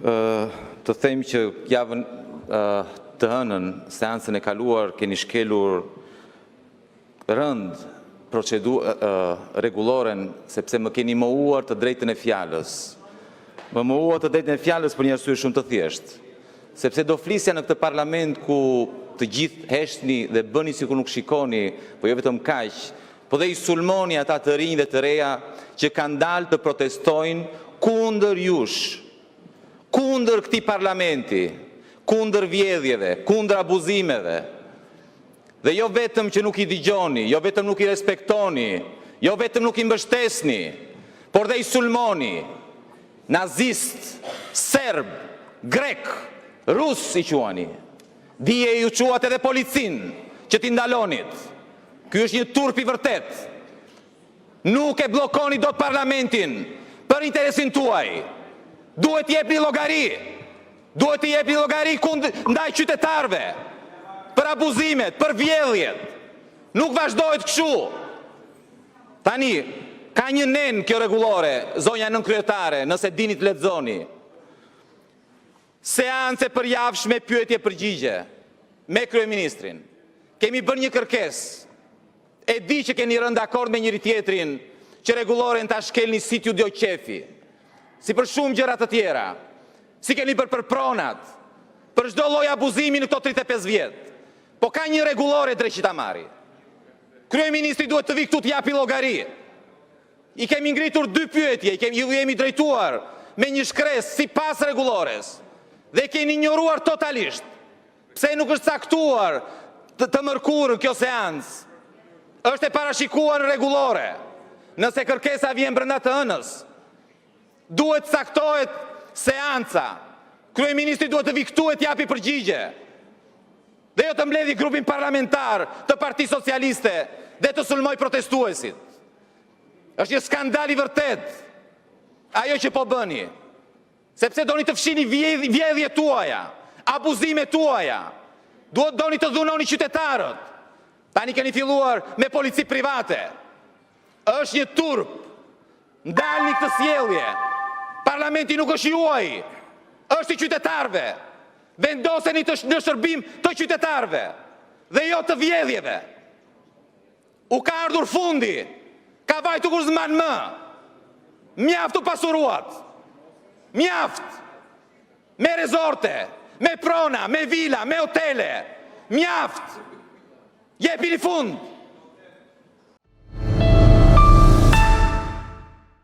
Të them që javën të hënën, seancën e kaluar, keni shkelur rënd rregulloren sepse më keni mohuar të drejtën e fjalës. Më mohuar të drejtën e fjalës për një arsye shumë të thjeshtë. Sepse do flisja në këtë parlament ku të gjithë heshtni dhe bëni sikur nuk shikoni, po jo vetëm kaq, po dhe i sulmoni ata të rinj dhe të reja që kanë dalë të protestojnë kundër jush, kundër këtij parlamenti, kundër vjedhjeve, kundër abuzimeve. Dhe jo vetëm që nuk i dëgjoni, jo vetëm nuk i respektoni, jo vetëm nuk i mbështesni, por dhe i sulmoni nazist, serb, grek, rus i quani. Dije ju quat edhe policin që t'i ndalonit. Ky është një turp i vërtet. Nuk e blokoni dot parlamentin për interesin tuaj. Duhet t'i jepni llogari. Duhet t'i jepni llogari ndaj qytetarëve. Për abuzimet, për vjedhjet. Nuk vazhdojt kështu. Tani, ka një nen kjo rregullore, zonja nënkryetare, nëse dini të lexoni. Seance përjavshme pyetje përgjigje me kryeministrin. Kemi bërë një kërkesë. E di që keni rënë dakord me njëri tjetrin që rregulloren ta shkelni si t'ju do qefi. Si për shumë gjëra të tjera. Si keni bërë për pronat, për çdo lloj abuzimi në këto 35 vjet. Po ka një rregullore drejt ta marri. Kryeministri duhet të vi këtu të japi llogari. I kemi ngritur 2 pyetje, ju jemi drejtuar me një shkresë sipas rregullores. Dhe keni ignoruar totalisht. Pse nuk është caktuar të mërkurën kjo seancë? Është e parashikuar në rregullore. Nëse kërkesa vjen brenda të hënës, duhet caktohet seanca. Kryeministri duhet të vi këtu e t'japi përgjigje. Dhe jo të mbledhi grupin parlamentar të Partisë Socialiste dhe të sulmoj protestuesit. Është një skandal i vërtet ajo që po bëni. Sepse doni të fshini vjedhjet tuaja, abuzimet tuaja. Doni të dhunoni qytetarët. Tani keni filluar me polici private. Është një turp. Ndalni këtë sjellje. Parlamenti nuk është juaj. Është i qytetarëve. Vendoseni në shërbim të qytetarëve dhe jo të vjedhjeve. U ka ardhur fundi. Ka vajtu kur zman më. Mjaft u pasuruat. Mjaft. Me rezorte, me prona, me vila, me hotele. Mjaft. Jepini fund.